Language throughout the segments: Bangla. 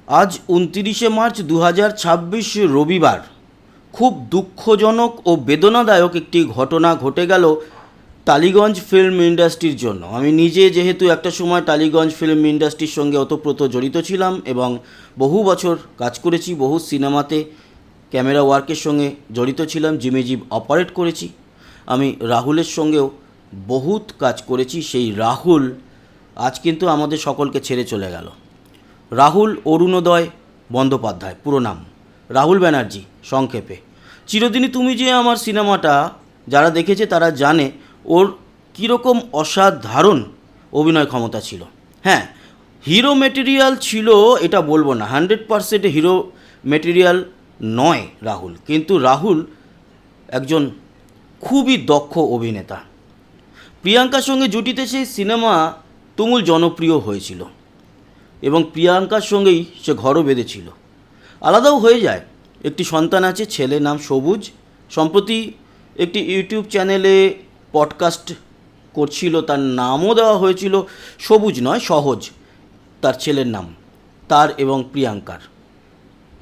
আজ 29 মার্চ 2026 রবিবার। খুব দুঃখজনক ও বেদনাদায়ক একটি ঘটনা ঘটে গেল টালিগঞ্জ ফিল্ম ইন্ডাস্ট্রির জন্য। আমি নিজে যেহেতু একটা সময় টালিগঞ্জ ফিল্ম ইন্ডাস্ট্রির সঙ্গে ওতপ্রোত জড়িত ছিলাম এবং বহু বছর কাজ করেছি, বহু সিনেমাতে ক্যামেরা ওয়ার্কের সঙ্গে জড়িত ছিলাম, জিমিজিব অপারেট করেছি। আমি রাহুলের সঙ্গেও বহুত কাজ করেছি। সেই রাহুল আজ কিন্তু আমাদের সকলকে ছেড়ে চলে গেল। রাহুল অরুণোদয় বন্দ্যোপাধ্যায়, পুরো নাম রাহুল ব্যানার্জি সংক্ষেপে। চিরদিনই তুমি যে আমার সিনেমাটা যারা দেখেছে তারা জানে ওর কীরকম অসাধারণ অভিনয় ক্ষমতা ছিল। হ্যাঁ, হিরো মেটেরিয়াল ছিল এটা বলবো না, 100% হিরো মেটেরিয়াল নয় রাহুল, কিন্তু রাহুল একজন খুবই দক্ষ অভিনেতা। প্রিয়াঙ্কার সঙ্গে জুটিতে সেই সিনেমা তুমুল জনপ্রিয় হয়েছিল এবং প্রিয়াঙ্কার সঙ্গেই সে ঘরও বেঁধেছিল। আলাদাও হয়ে যায়। একটি সন্তান আছে, ছেলে নাম সবুজ। সম্প্রতি একটি ইউটিউব চ্যানেলে পডকাস্ট করছিল, তার নামও দেওয়া হয়েছিল সবুজ নয় সহজ, তার ছেলের নাম, তার এবং প্রিয়াঙ্কার,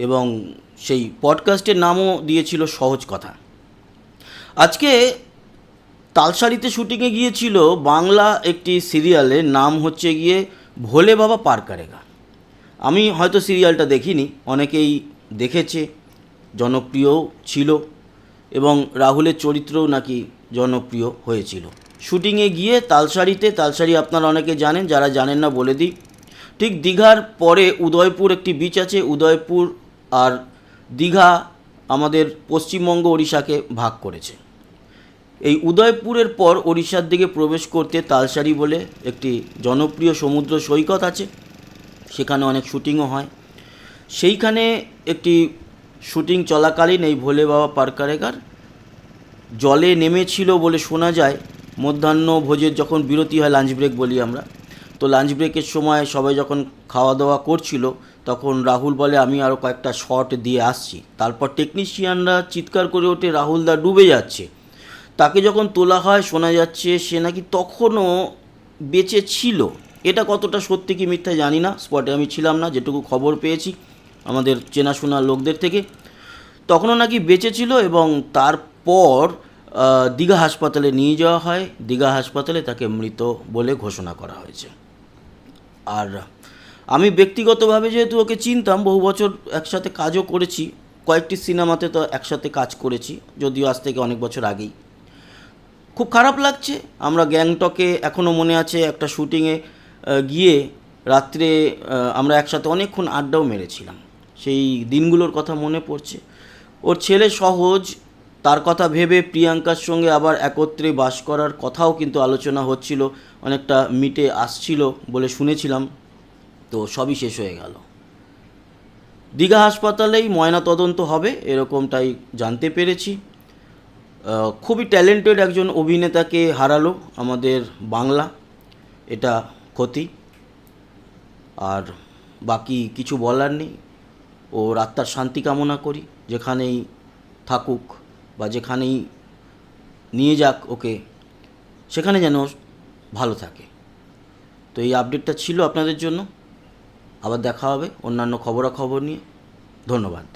এবং সেই পডকাস্টের নামও দিয়েছিল সহজ কথা। আজকে তালসারিতে শুটিংয়ে গিয়েছিল বাংলা একটি সিরিয়ালের নাম হচ্ছে গিয়ে ভোলে বাবা পার করেগা। আমি হয়তো সিরিয়ালটা দেখিনি, অনেকেই দেখেছে, জনপ্রিয় ছিল এবং রাহুলের চরিত্রও নাকি জনপ্রিয় হয়েছিল। শুটিংয়ে গিয়ে তালসারি আপনারা অনেকে জানেন, যারা জানেন না বলে দিই। ঠিক দীঘার পরে উদয়পুর একটি বিচ আছে। উদয়পুর আর দীঘা আমাদের পশ্চিমবঙ্গ ওড়িশাকে ভাগ করেছে। এই উদয়পুরের পর ওড়িশার দিকে প্রবেশ করতে তালসারি বলে একটি জনপ্রিয় সমুদ্র সৈকত আছে, সেখানে অনেক শুটিংও হয়। সেইখানে একটি শুটিং চলাকালীন এই ভোলে বাবা পার করেগার জলে নেমেছিল বলে শোনা যায়। মধ্যাহ্ন ভোজের যখন বিরতি হয়, লাঞ্চ ব্রেক বলি আমরা, তো লাঞ্চ ব্রেকের সময় সবাই যখন খাওয়া দাওয়া করছিল তখন রাহুল বলে আমি আরও কয়েকটা শট দিয়ে আসছি। তারপর টেকনিশিয়ানরা চিৎকার করে ওঠে রাহুলদা ডুবে যাচ্ছে। তাকে যখন তোলা হয় শোনা যাচ্ছে সে নাকি তখনও বেঁচে ছিল। এটা কতটা সত্যি কি মিথ্যা জানি না, স্পটে আমি ছিলাম না, যেটুকু খবর পেয়েছি আমাদের চেনাশোনা লোকদের থেকে, তখনও নাকি বেঁচে ছিল এবং তারপর দীঘা হাসপাতালে নিয়ে যাওয়া হয়। দীঘা হাসপাতালে তাকে মৃত বলে ঘোষণা করা হয়েছে। আর আমি ব্যক্তিগতভাবে যেহেতু ওকে চিনতাম, বহু বছর একসাথে কাজও করেছি, কয়েকটি সিনেমাতে তো একসাথে কাজ করেছি, যদিও আজ থেকে অনেক বছর আগেই। খুব খারাপ লাগছে। আমরা গ্যাংটকে এখনও মনে আছে একটা শুটিংয়ে গিয়ে রাত্রে আমরা একসাথে অনেকক্ষণ আড্ডাও মেরেছিলাম, সেই দিনগুলোর কথা মনে পড়ছে। ওর ছেলে সহজ, তার কথা ভেবে প্রিয়াঙ্কার সঙ্গে আবার একত্রে বাস করার কথাও কিন্তু আলোচনা হচ্ছিল, অনেকটা মিটে আসছিল বলে শুনেছিলাম, তো সবই শেষ হয়ে গেল। দীঘা হাসপাতালেই ময়নাতদন্ত হবে এরকমটাই জানতে পেরেছি। খুবই ট্যালেন্টেড একজন অভিনেতাকে হারালো আমাদের বাংলা, এটা ক্ষতি। আর বাকি কিছু বলার নেই। ওর আত্মার শান্তি কামনা করি, যেখানেই থাকুক বা যেখানেই নিয়ে যাক ওকে, সেখানে যেন ভালো থাকে। তো এই আপডেটটা ছিল আপনাদের জন্য। আবার দেখা হবে অন্যান্য খবরাখবর নিয়ে। ধন্যবাদ।